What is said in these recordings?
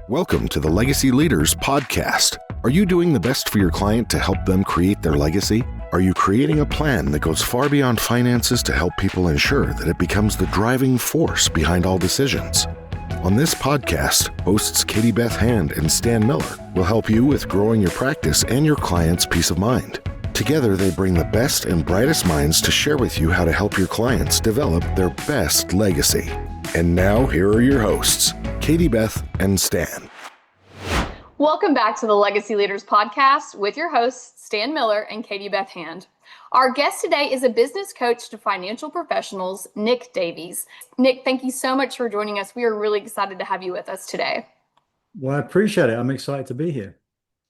Welcome to the Legacy Leaders Podcast. Are you doing the best for your client to help them create their legacy? Are you creating a plan that goes far beyond finances to help people ensure that it becomes the driving force behind all decisions? On this podcast, hosts Katie Beth Hand and Stan Miller will help you with growing your practice and your clients' peace of mind. Together, they bring the best and brightest minds to share with you how to help your clients develop their best legacy. And now, here are your hosts, Katie Beth and Stan. Welcome back to the Legacy Leaders Podcast with your hosts, Stan Miller and Katie Beth Hand. Our guest today is a business coach to financial professionals, Nick Davies. Nick, thank you so much for joining us. We are really excited to have you with us today. Well, I appreciate it. I'm excited to be here.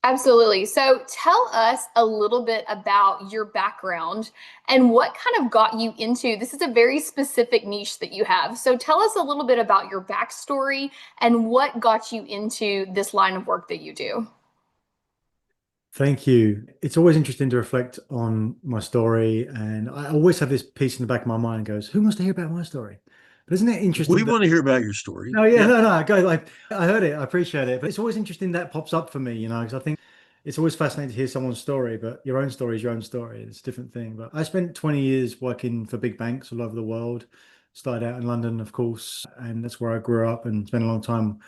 Absolutely. So tell us a little bit about your background and what kind of got you into, this is a very specific niche that you have. So tell us a little bit about your backstory and what got you into this line of work that you do. Thank you. It's always interesting to reflect on my story. And I always have this piece in the back of my mind goes, who wants to hear about my story? But isn't it interesting? We want to hear about your story. Oh, yeah, no, go. Like, I heard it. I appreciate it. But it's always interesting that pops up for me, because I think it's always fascinating to hear someone's story, but your own story is your own story. It's a different thing. But I spent 20 years working for big banks all over the world. Started out in London, of course, and that's where I grew up and spent a long time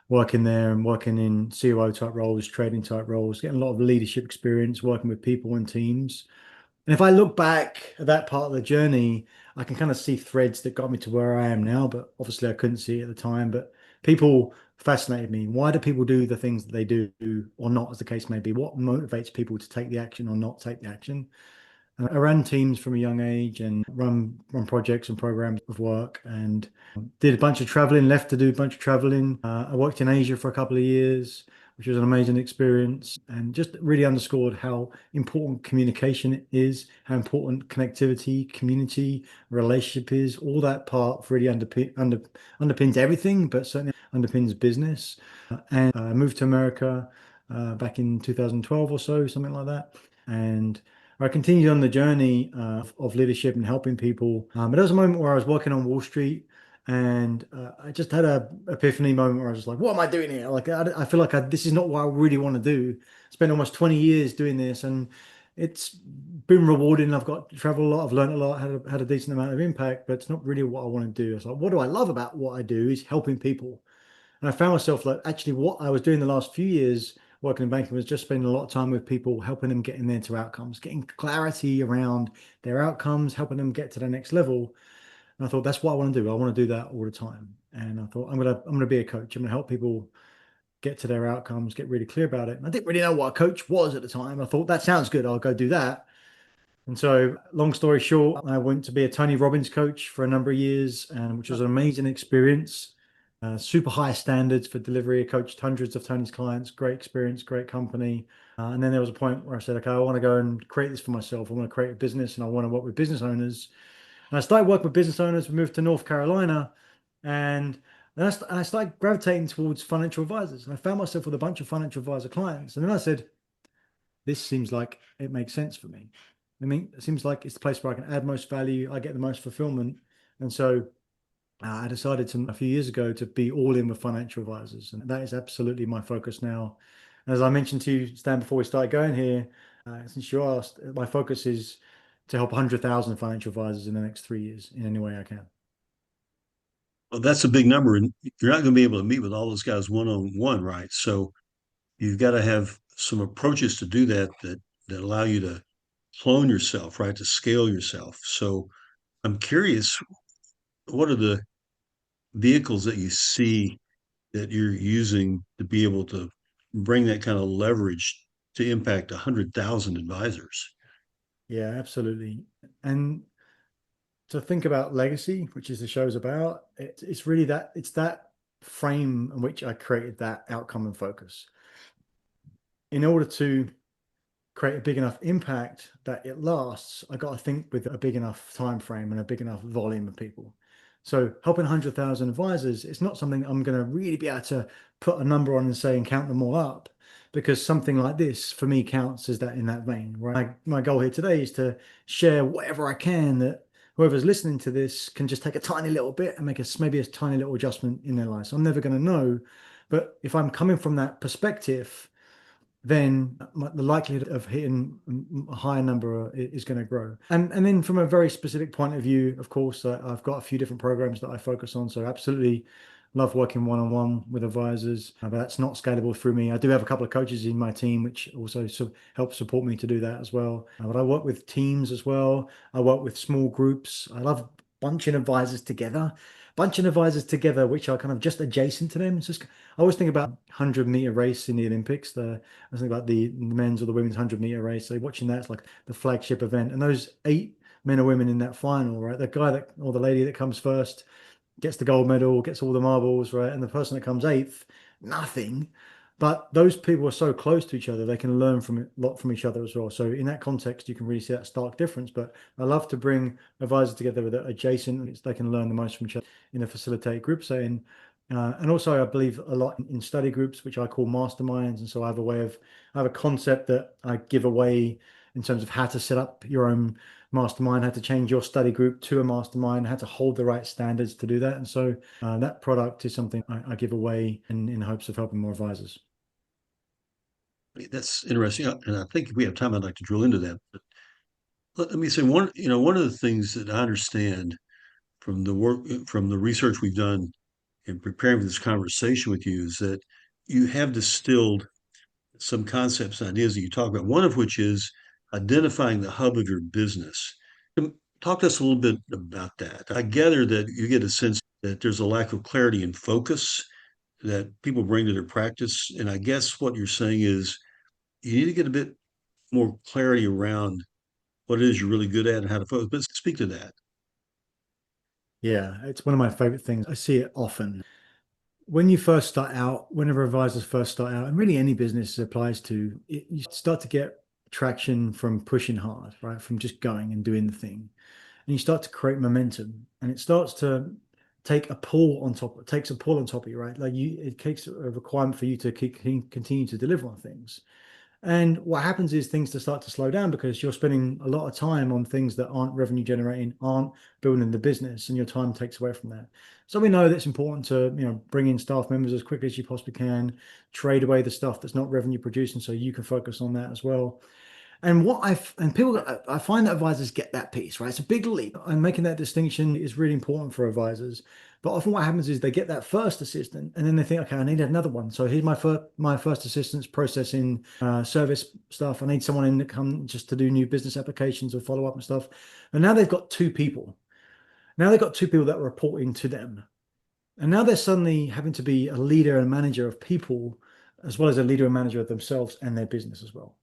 working there and working in COO type roles, trading type roles, getting a lot of leadership experience, working with people and teams. And if I look back at that part of the journey, I can kind of see threads that got me to where I am now, but obviously I couldn't see it at the time. But people fascinated me. Why do people do the things that they do or not, as the case may be? What motivates people to take the action or not take the action? And I ran teams from a young age and run projects and programs of work and did a bunch of traveling, left to do a bunch of traveling. I worked in Asia for a couple of years, which was an amazing experience, and just really underscored how important communication is, how important connectivity, community, relationship is. All that part really underpins everything, but certainly underpins business. And I moved to America back in 2012 or so, something like that. And I continued on the journey of leadership and helping people. But there was a moment where I was working on Wall Street, and I just had a epiphany moment where I was just like, what am I doing here? Like, I feel like this is not what I really want to do. Spent almost 20 years doing this, and it's been rewarding. I've got to travel a lot. I've learned a lot, had a decent amount of impact, but it's not really what I want to do. It's like, what do I love about what I do is helping people. And I found myself like, actually, what I was doing the last few years working in banking was just spending a lot of time with people, helping them get in there to outcomes, getting clarity around their outcomes, helping them get to the next level. And I thought, that's what I want to do. I want to do that all the time. And I thought, I'm gonna be a coach. I'm gonna help people get to their outcomes, get really clear about it. And I didn't really know what a coach was at the time. I thought, that sounds good. I'll go do that. And so, long story short, I went to be a Tony Robbins coach for a number of years, which was an amazing experience. Super high standards for delivery. I coached hundreds of Tony's clients. Great experience, great company. And then there was a point where I said, okay, I want to go and create this for myself. I want to create a business and I want to work with business owners. And I started working with business owners. We moved to North Carolina, and then I started gravitating towards financial advisors. And I found myself with a bunch of financial advisor clients. And then I said, this seems like it makes sense for me. I mean, it seems like it's the place where I can add most value. I get the most fulfillment. And so I decided a few years ago to be all in with financial advisors. And that is absolutely my focus now. And as I mentioned to you, Stan, before we started going here, since you asked, my focus is to help 100,000 financial advisors in the next 3 years in any way I can. Well, that's a big number, and you're not going to be able to meet with all those guys one-on-one, right? So you've got to have some approaches to do that allow you to clone yourself, right? To scale yourself. So I'm curious, what are the vehicles that you see that you're using to be able to bring that kind of leverage to impact 100,000 advisors? Yeah, absolutely. And to think about legacy, which is the show's about, it's really that frame in which I created that outcome and focus. In order to create a big enough impact that it lasts, I got to think with a big enough time frame and a big enough volume of people. So helping 100,000 advisors, it's not something I'm going to really be able to put a number on and say and count them all up, because something like this for me counts as that in that vein, right? My goal here today is to share whatever I can that whoever's listening to this can just take a tiny little bit and make maybe a tiny little adjustment in their life. So I'm never going to know, But if I'm coming from that perspective, then the likelihood of hitting a higher number is going to grow. And then from a very specific point of view, of course, I've got a few different programs that I focus on. So absolutely love working one-on-one with advisors, but that's not scalable through me. I do have a couple of coaches in my team, which also help support me to do that as well. But I work with teams as well. I work with small groups. I love bunching advisors together. Bunching advisors together, which are kind of just adjacent to them. It's just, I always think about 100-meter race in the Olympics. I was thinking about the men's or the women's 100-meter race. So watching that's like the flagship event. And those 8 men or women in that final, right? The guy that or the lady that comes first gets the gold medal, gets all the marbles, right? And the person that comes 8th, nothing. But those people are so close to each other, they can learn from a lot from each other as well. So in that context, you can really see that stark difference. But I love to bring advisors together with adjacent, they can learn the most from each other in a facilitated group setting. And also, I believe a lot in study groups, which I call masterminds. And so I have a concept that I give away in terms of how to set up your own mastermind, how to change your study group to a mastermind, how to hold the right standards to do that. And so that product is something I give away in hopes of helping more advisors. That's interesting, and I think if we have time, I'd like to drill into that. But let me say one of the things that I understand from the work, from the research we've done in preparing for this conversation with you, is that you have distilled some concepts and ideas that you talk about. One of which is identifying the hub of your business. Talk to us a little bit about that. I gather that you get a sense that there's a lack of clarity and focus that people bring to their practice, and I guess what you're saying is you need to get a bit more clarity around what it is you're really good at and how to focus. But speak to that. Yeah, it's one of my favorite things. I see it often. When you first start out, whenever advisors first start out, and really any business applies to, you start to get traction from pushing hard, right? From just going and doing the thing. And you start to create momentum and it starts to take a pull on top, it takes a pull on top of you, right? It takes a requirement for you to continue to deliver on things. And what happens is things to start to slow down because you're spending a lot of time on things that aren't revenue generating, aren't building the business, and your time takes away from that. So we know that it's important to, bring in staff members as quickly as you possibly can, trade away the stuff that's not revenue producing so you can focus on that as well. And I find that advisors get that piece, right? It's a big leap, and making that distinction is really important for advisors. But often what happens is they get that first assistant, and then they think, okay, I need another one. So here's my first assistant's processing service stuff. I need someone in to come just to do new business applications or follow up and stuff. And now they've got 2 people. Now they've got 2 people that are reporting to them, and now they're suddenly having to be a leader and manager of people, as well as a leader and manager of themselves and their business as well.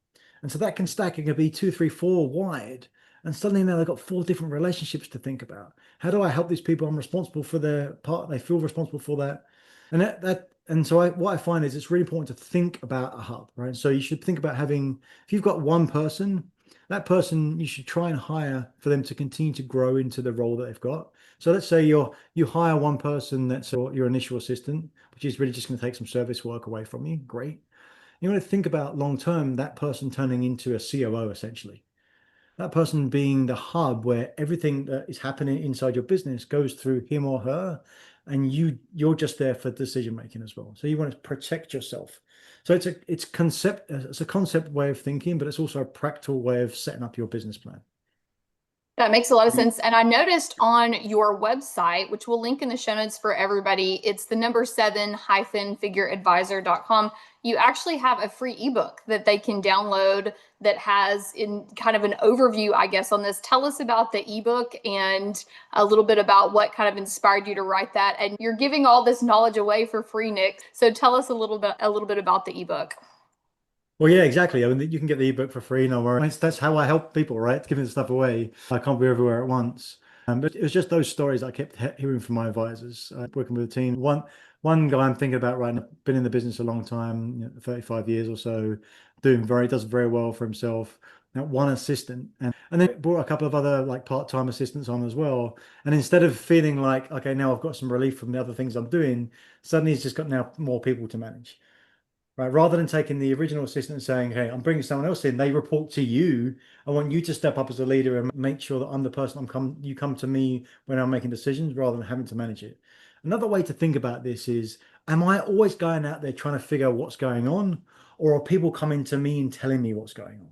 And so that can stack. It can be 2, 3, 4 wide. And suddenly now they've got 4 different relationships to think about. How do I help these people? I'm responsible for their part. They feel responsible for that. What I find is it's really important to think about a hub, right? So you should think about if you've got one person, that person you should try and hire for them to continue to grow into the role that they've got. So let's say you hire one person that's your initial assistant, which is really just going to take some service work away from you. Great. You want to think about long term, that person turning into a COO essentially. That person being the hub where everything that is happening inside your business goes through him or her, and you're just there for decision making as well. So you want to protect yourself. So it's a concept way of thinking, but it's also a practical way of setting up your business plan. That makes a lot of sense. And I noticed on your website, which we'll link in the show notes for everybody, it's the number 7-figureadvisor.com. You actually have a free ebook that they can download that has in kind of an overview, I guess, on this. Tell us about the ebook and a little bit about what kind of inspired you to write that. And you're giving all this knowledge away for free, Nick. So tell us a little bit about the ebook. Well, yeah, exactly. I mean, you can get the ebook for free. No worries. That's how I help people, right? Giving the stuff away. I can't be everywhere at once. But it was just those stories I kept hearing from my advisors, working with a team. One guy I'm thinking about right now, been in the business a long time, 35 years or so, does very well for himself. Now, one assistant, and then brought a couple of other like part-time assistants on as well. And instead of feeling like, okay, now I've got some relief from the other things I'm doing, suddenly he's just got now more people to manage. Right, rather than taking the original assistant and saying, hey, I'm bringing someone else in, they report to you. I want you to step up as a leader and make sure that I'm the person you come to me when I'm making decisions rather than having to manage it. Another way to think about this is Am I always going out there trying to figure out what's going on, or are people coming to me and telling me what's going on?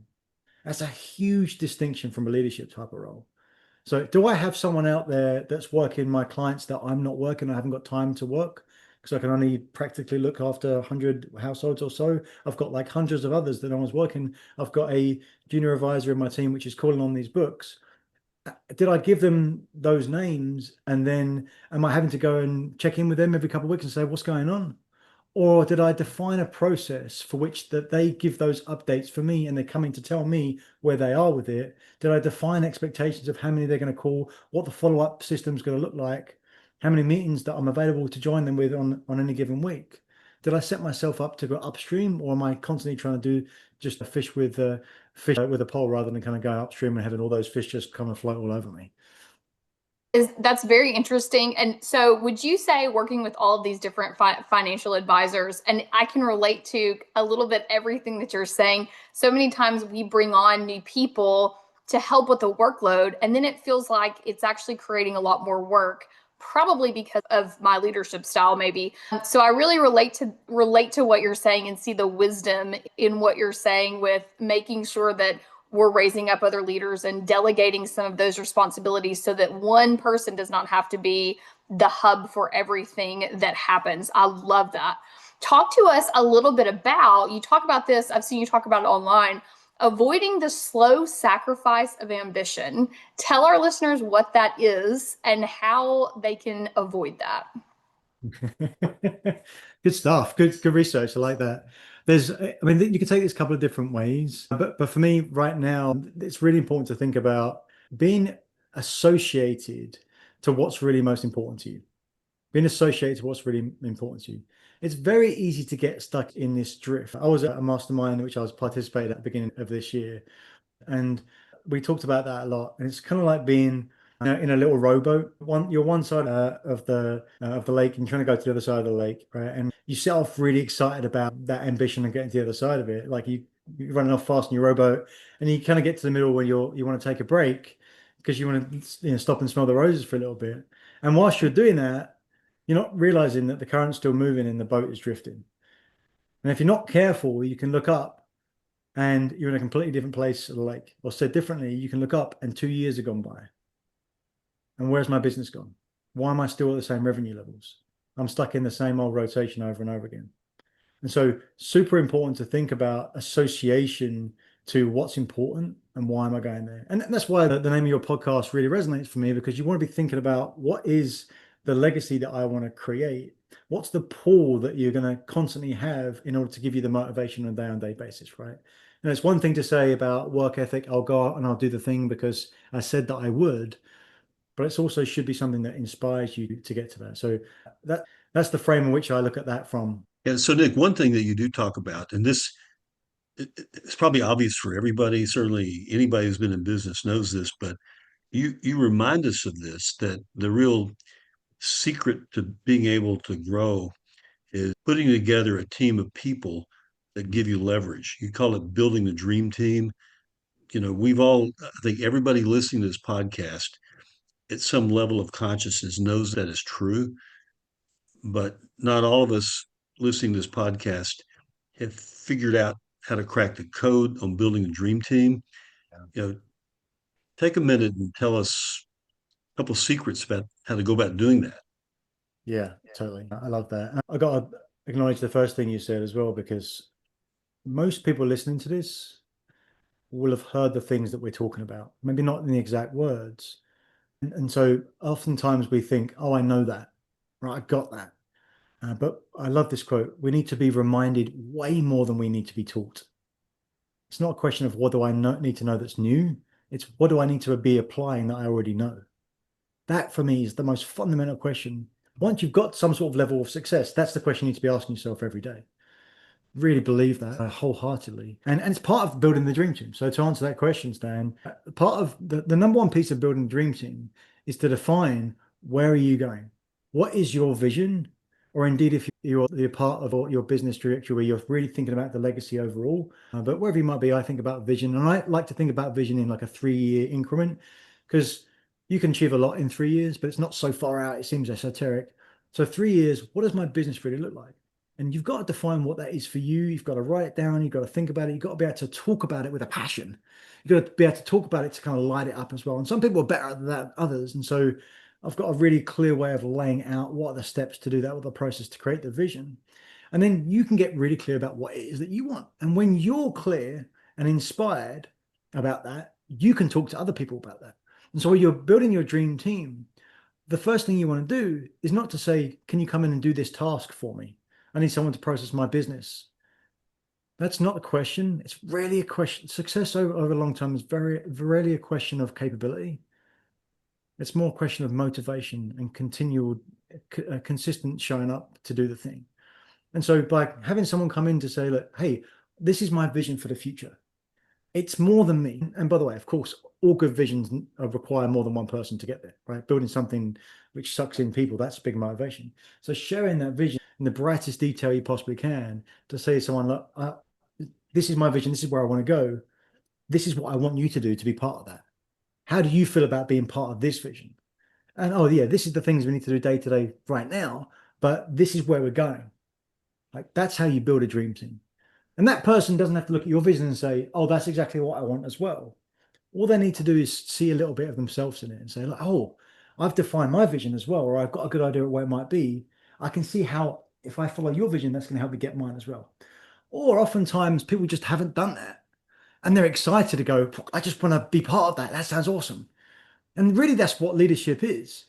That's a huge distinction from a leadership type of role. So do I have someone out there that's working my clients that I'm not working? I haven't got time to work because I can only practically look after 100 households or so. I've got like hundreds of others that I was working. I've got a junior advisor in my team, which is calling on these books. Did I give them those names, and then am I having to go and check in with them every couple of weeks and say, what's going on? Or did I define a process for which that they give those updates for me and they're coming to tell me where they are with it? Did I define expectations of how many they're going to call, what the follow-up system is going to look like, how many meetings that I'm available to join them with on any given week? Did I set myself up to go upstream, or am I constantly trying to do just a fish with a pole rather than kind of going upstream and having all those fish just come and float all over me? That's very interesting. And so would you say, working with all of these different financial advisors, and I can relate to a little bit everything that you're saying. So many times we bring on new people to help with the workload, and then it feels like it's actually creating a lot more work, probably because of my leadership style, maybe. So I really relate to what you're saying and see the wisdom in what you're saying with making sure that we're raising up other leaders and delegating some of those responsibilities so that one person does not have to be the hub for everything that happens. I love that. Talk to us a little bit about, you talk about this, I've seen you talk about it online, avoiding the slow sacrifice of ambition. Tell our listeners what that is and how they can avoid that. Good stuff. Good research. I like that. I mean, you can take this a couple of different ways, but for me right now, it's really important to think about being associated to what's really most important to you. Being associated to what's really important to you. It's very easy to get stuck in this drift. I was at a mastermind which I was participating at the beginning of this year, and we talked about that a lot. And it's kind of like being in a little rowboat. You're one side of the lake, and you're trying to go to the other side of the lake, right? And you set off really excited about that ambition and getting to the other side of it. Like you're running off fast in your rowboat, and you kind of get to the middle where you want to take a break because you want to stop and smell the roses for a little bit. And whilst you're doing that, you're not realizing that the current's still moving and the boat is drifting. And if you're not careful, you can look up and you're in a completely different place of the lake. Or said differently, you can look up and 2 years have gone by. And where's my business gone? Why am I still at the same revenue levels? I'm stuck in the same old rotation over and over again. And so super important to think about association to what's important and why am I going there? And that's why the name of your podcast really resonates for me, because you want to be thinking about what is the legacy that I want to create? What's the pull that you're going to constantly have in order to give you the motivation on a day-on-day basis, right? And it's one thing to say about work ethic, I'll go out and I'll do the thing because I said that I would, but it also should be something that inspires you to get to that. So that's the frame in which I look at that from. And so, Nick, one thing that you do talk about, and this it's probably obvious for everybody, certainly anybody who's been in business knows this, but you remind us of this, that the real secret to being able to grow is putting together a team of people that give you leverage. You call it building the dream team. I think everybody listening to this podcast at some level of consciousness knows that is true, but not all of us listening to this podcast have figured out how to crack the code on building a dream team. Take a minute and tell us a couple of secrets about how to go about doing that. Yeah, totally. I love that. I got to acknowledge the first thing you said as well, because most people listening to this will have heard the things that we're talking about, maybe not in the exact words. And so oftentimes we think, oh, I know that, right? I got that. But I love this quote. We need to be reminded way more than we need to be taught. It's not a question of what do I need to know that's new. It's what do I need to be applying that I already know. That for me is the most fundamental question. Once you've got some sort of level of success, that's the question you need to be asking yourself every day. Really believe that wholeheartedly. And it's part of building the dream team. So to answer that question, Stan, part of the number one piece of building the dream team is to define, where are you going? What is your vision? Or indeed, if you're part of your business trajectory where you're really thinking about the legacy overall, but wherever you might be, I think about vision. And I like to think about vision in like a 3-year increment, because you can achieve a lot in 3 years, but it's not so far out. It seems esoteric. So 3 years, what does my business really look like? And you've got to define what that is for you. You've got to write it down. You've got to think about it. You've got to be able to talk about it with a passion. You've got to be able to talk about it to kind of light it up as well. And some people are better at that than others. And so I've got a really clear way of laying out what are the steps to do that, with the process to create the vision. And then you can get really clear about what it is that you want. And when you're clear and inspired about that, you can talk to other people about that. And so when you're building your dream team, the first thing you want to do is not to say, can you come in and do this task for me? I need someone to process my business. That's not a question. It's really a question. Success over a long time is very rarely a question of capability. It's more a question of motivation and continual, consistent showing up to do the thing. And so by having someone come in to say, look, hey, this is my vision for the future. It's more than me. And by the way, of course, all good visions require more than one person to get there, right? Building something which sucks in people, that's big motivation. So sharing that vision in the brightest detail you possibly can to say to someone, look, this is my vision. This is where I want to go. This is what I want you to do to be part of that. How do you feel about being part of this vision? And oh yeah, this is the things we need to do day to day right now, but this is where we're going. Like that's how you build a dream team. And that person doesn't have to look at your vision and say, oh, that's exactly what I want as well. All they need to do is see a little bit of themselves in it and say, like, oh, I've defined my vision as well, or I've got a good idea of where it might be. I can see how, if I follow your vision, that's going to help me get mine as well. Or oftentimes people just haven't done that. And they're excited to go, I just want to be part of that. That sounds awesome. And really, that's what leadership is.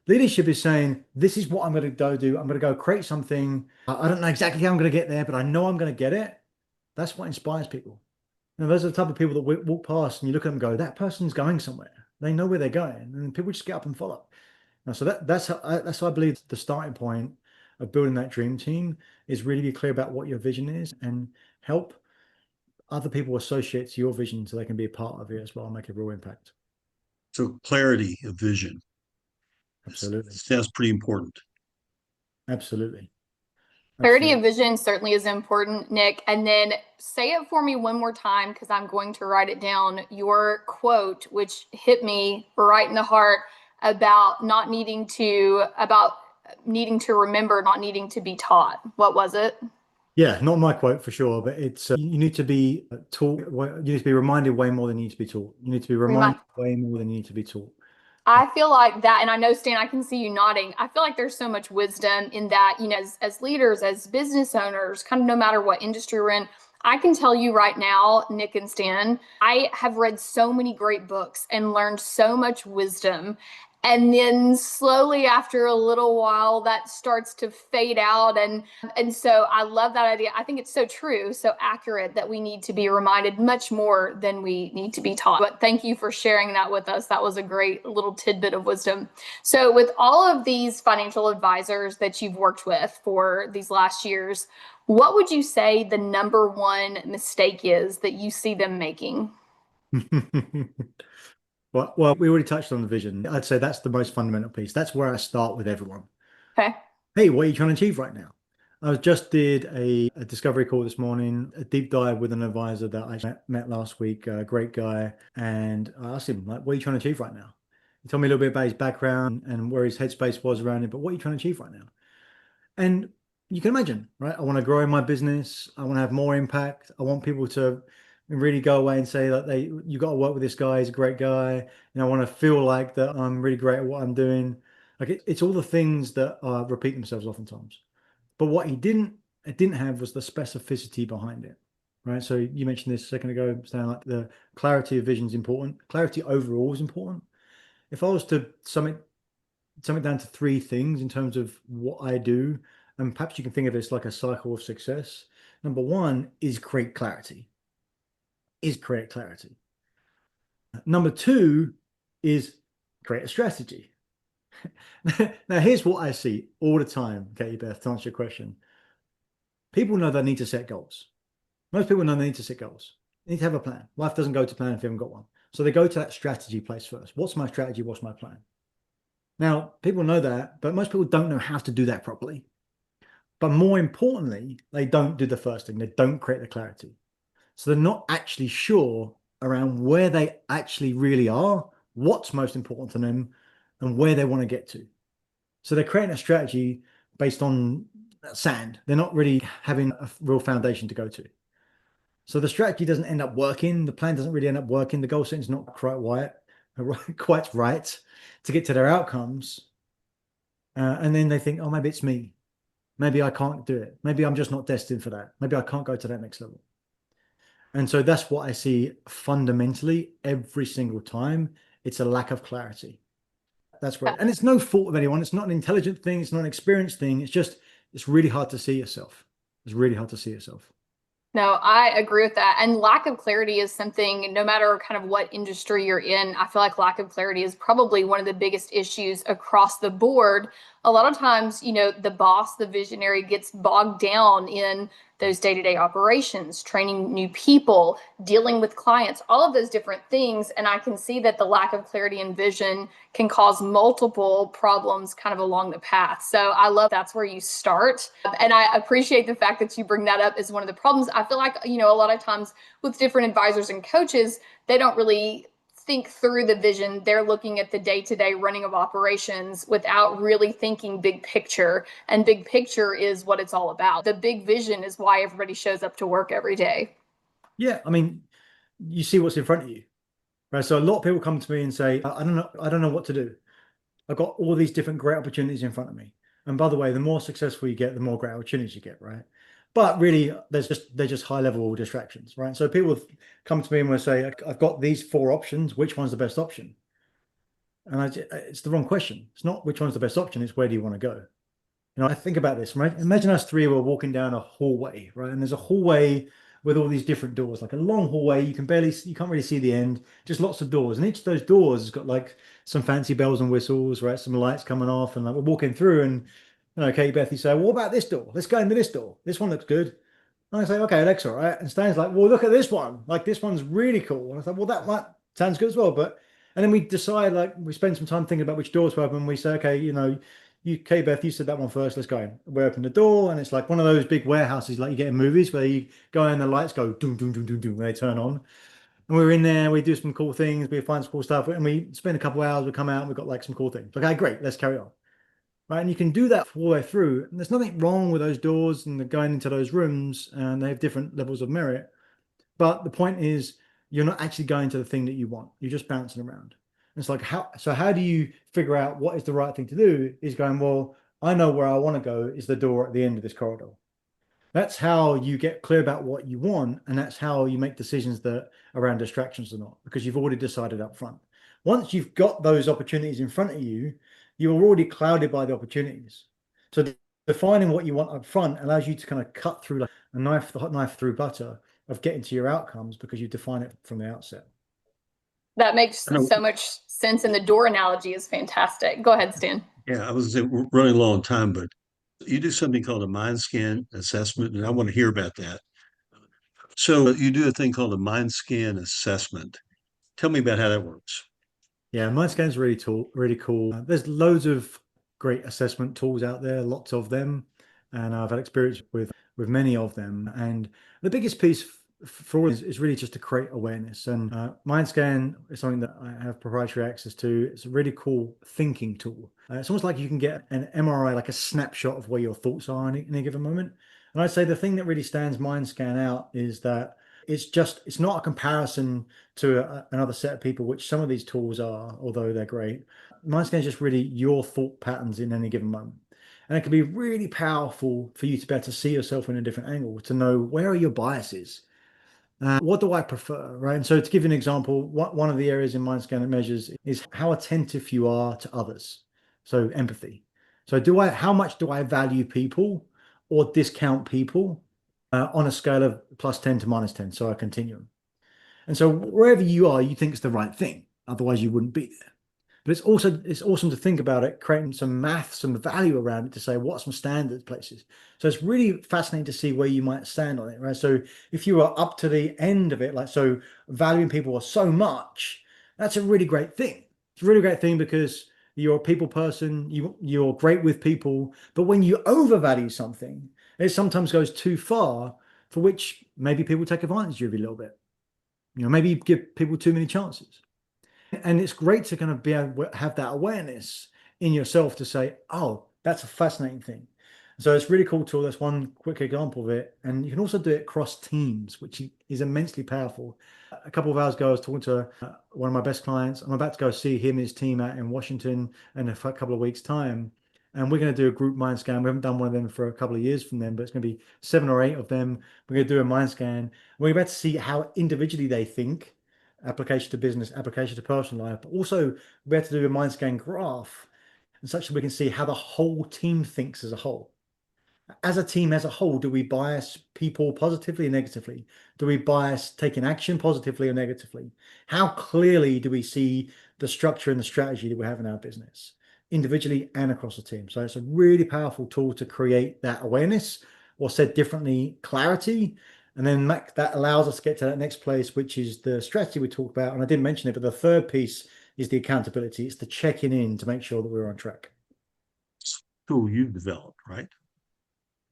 Leadership is saying, this is what I'm going to go do. I'm going to go create something. I don't know exactly how I'm going to get there, but I know I'm going to get it. That's what inspires people. You know, those are the type of people that walk past and you look at them and go, that person's going somewhere. They know where they're going, and people just get up and follow. And so that's how I believe the starting point of building that dream team is really be clear about what your vision is and help other people associate to your vision so they can be a part of it as well and make a real impact. So clarity of vision. Absolutely. Sounds pretty important. Absolutely. Clarity of vision certainly is important, Nick. And then say it for me one more time, because I'm going to write it down. Your quote, which hit me right in the heart, about needing to remember, not needing to be taught. What was it? Yeah, not my quote for sure, but it's you need to be taught. You need to be reminded way more than you need to be taught. You need to be reminded way more than you need to be taught. I feel like that, and I know, Stan, I can see you nodding. I feel like there's so much wisdom in that, you know, as leaders, as business owners, kind of no matter what industry we're in. I can tell you right now, Nick and Stan, I have read so many great books and learned so much wisdom. And then slowly after a little while, that starts to fade out. And so I love that idea. I think it's so true, so accurate, that we need to be reminded much more than we need to be taught. But thank you for sharing that with us. That was a great little tidbit of wisdom. So with all of these financial advisors that you've worked with for these last years, what would you say the number one mistake is that you see them making? Well, we already touched on the vision. I'd say that's the most fundamental piece. That's where I start with everyone. Okay. Hey, what are you trying to achieve right now? I just did a discovery call this morning, a deep dive with an advisor that I met last week, a great guy. And I asked him, like, what are you trying to achieve right now? He told me a little bit about his background and where his headspace was around it, but what are you trying to achieve right now? And you can imagine, right? I want to grow in my business. I want to have more impact. I want people to really go away and say that you got to work with this guy. He's a great guy. And I want to feel like that I'm really great at what I'm doing. Like it's all the things that repeat themselves oftentimes. But what it didn't have was the specificity behind it, right? So you mentioned this a second ago, Stan, like the clarity of vision is important. Clarity overall is important. If I was to sum it down to three things in terms of what I do, and perhaps you can think of it as like a cycle of success. Number one is create clarity. Number two is create a strategy. Now, here's what I see all the time, Katie Beth, to answer your question. People know they need to set goals. Most people know they need to set goals. They need to have a plan. Life doesn't go to plan if you haven't got one. So they go to that strategy place first. What's my strategy? What's my plan? Now, people know that, but most people don't know how to do that properly. But more importantly, they don't do the first thing. They don't create the clarity. So they're not actually sure around where they actually really are, what's most important to them, and where they want to get to. So they're creating a strategy based on sand. They're not really having a real foundation to go to. So the strategy doesn't end up working. The plan doesn't really end up working. The goal setting is not quite right to get to their outcomes. And then they think, oh, maybe it's me. Maybe I can't do it. Maybe I'm just not destined for that. Maybe I can't go to that next level. And so that's what I see fundamentally every single time. It's a lack of clarity. That's right. And it's no fault of anyone. It's not an intelligent thing. It's not an experienced thing. It's really hard to see yourself. It's really hard to see yourself. No, I agree with that. And lack of clarity is something, no matter kind of what industry you're in, I feel like lack of clarity is probably one of the biggest issues across the board. A lot of times, the boss, the visionary gets bogged down in those day-to-day operations, training new people, dealing with clients, all of those different things. And I can see that the lack of clarity and vision can cause multiple problems kind of along the path. So I love that's where you start. And I appreciate the fact that you bring that up as one of the problems. I feel like, a lot of times with different advisors and coaches, they don't really think through the vision. They're looking at the day-to-day running of operations without really thinking big picture. And big picture is what it's all about. The big vision is why everybody shows up to work every day. Yeah, I mean, you see what's in front of you, right? So a lot of people come to me and say, I don't know what to do. I've got all these different great opportunities in front of me. And by the way, the more successful you get, the more great opportunities you get, right? But really, they're just high level distractions, right? So people come to me and will say, I've got these 4 options. Which one's the best option? And it's the wrong question. It's not which one's the best option. It's where do you want to go? I think about this, right? Imagine us 3 were walking down a hallway, right? And there's a hallway with all these different doors, like a long hallway. You can't really see the end, just lots of doors. And each of those doors has got like some fancy bells and whistles, right? Some lights coming off, and like we're walking through, and Katie Beth, you say, well, what about this door? Let's go into this door. This one looks good. And I say, okay, that's all right. And Stan's like, well, look at this one. Like this one's really cool. And I was like, well, that sounds good as well. And then we decide, like, we spend some time thinking about which doors to open. And we say, okay, Katie Beth, you said that one first. Let's go in. We open the door, and it's like one of those big warehouses like you get in movies where you go in, the lights go doom, doom, doom, doom, doom, when they turn on. And we're in there, we do some cool things, we find some cool stuff, and we spend a couple of hours, we come out, and we've got like some cool things. Okay, great, let's carry on. Right, and you can do that all the way through. And there's nothing wrong with those doors and going into those rooms, and they have different levels of merit. But the point is, you're not actually going to the thing that you want. You're just bouncing around. And it's like, how do you figure out what is the right thing to do? Is going, well, I know where I want to go is the door at the end of this corridor. That's how you get clear about what you want. And that's how you make decisions that around distractions or not, because you've already decided up front. Once you've got those opportunities in front of you, you're already clouded by the opportunities. So defining what you want up front allows you to kind of cut through like a hot knife through butter of getting to your outcomes, because you define it from the outset. That makes so much sense. And the door analogy is fantastic. Go ahead, Stan. Yeah, I was we're running low on time, but you do something called a mind scan assessment, and I want to hear about that. So you do a thing called a mind scan assessment. Tell me about how that works. Yeah, MindScan's really cool. There's loads of great assessment tools out there, lots of them, and I've had experience with many of them. And the biggest piece for all is really just to create awareness. And MindScan is something that I have proprietary access to. It's a really cool thinking tool. It's almost like you can get an MRI, like a snapshot of where your thoughts are in a given moment. And I'd say the thing that really stands MindScan out is that it's not a comparison to another set of people, which some of these tools are, although they're great. MindScan is just really your thought patterns in any given moment. And it can be really powerful for you to be able to see yourself in a different angle, to know where are your biases. What do I prefer, right? And so to give you an example, one of the areas in MindScan it measures is how attentive you are to others. So empathy. So how much do I value people or discount people? On a scale of +10 to -10, so a continuum. And so wherever you are, you think it's the right thing. Otherwise, you wouldn't be there. But it's awesome to think about it, creating some math, some value around it to say what some standard places. So it's really fascinating to see where you might stand on it, right? So if you are up to the end of it, like so valuing people so much, that's a really great thing. It's a really great thing because you're a people person, you're great with people, but when you overvalue something, it sometimes goes too far, for which maybe people take advantage of you a little bit. Maybe you give people too many chances. And it's great to kind of be able to have that awareness in yourself to say, oh, that's a fascinating thing. So it's a really cool tool. That's one quick example of it. And you can also do it across teams, which is immensely powerful. A couple of hours ago, I was talking to one of my best clients. I'm about to go see him and his team out in Washington in a couple of weeks' time. And we're going to do a group mind scan. We haven't done one of them for a couple of years from them, but it's going to be 7 or 8 of them. We're going to do a mind scan. We're about to see how individually they think, application to business, application to personal life, but also we have to do a mind scan graph and such that we can see how the whole team thinks as a whole. As a team as a whole, do we bias people positively or negatively? Do we bias taking action positively or negatively? How clearly do we see the structure and the strategy that we have in our business, individually and across the team? So it's a really powerful tool to create that awareness, or said differently, clarity. And then that allows us to get to that next place, which is the strategy we talked about. And I didn't mention it, but the third piece is the accountability. It's the checking in to make sure that we're on track. Tool you've developed, right?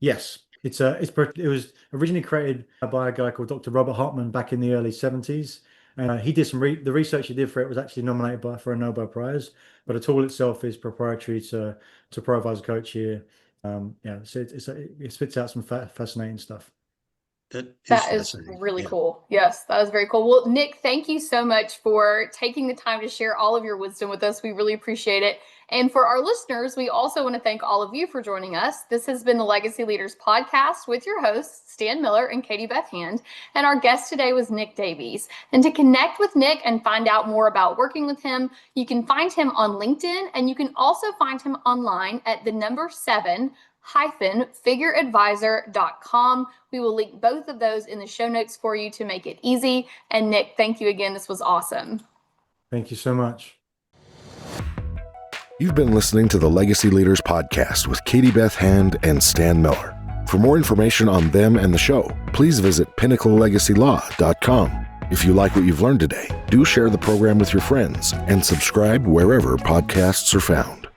Yes, it was originally created by a guy called Dr. Robert Hartman back in the early 70s. He did the research he did for it was actually nominated for a Nobel Prize, but the tool itself is proprietary to Profile Coach here. So it spits out some fascinating stuff. That is really cool. Yes, that is very cool. Well, Nick, thank you so much for taking the time to share all of your wisdom with us. We really appreciate it. And for our listeners, we also want to thank all of you for joining us. This has been the Legacy Leaders Podcast with your hosts, Stan Miller and Katie Beth Hand. And our guest today was Nick Davies. And to connect with Nick and find out more about working with him, you can find him on LinkedIn, and you can also find him online at the7-figureadvisor.com. We will link both of those in the show notes for you to make it easy. And Nick, thank you again. This was awesome. Thank you so much. You've been listening to the Legacy Leaders Podcast with Katie Beth Hand and Stan Miller. For more information on them and the show, please visit pinnaclelegacylaw.com. If you like what you've learned today, do share the program with your friends and subscribe wherever podcasts are found.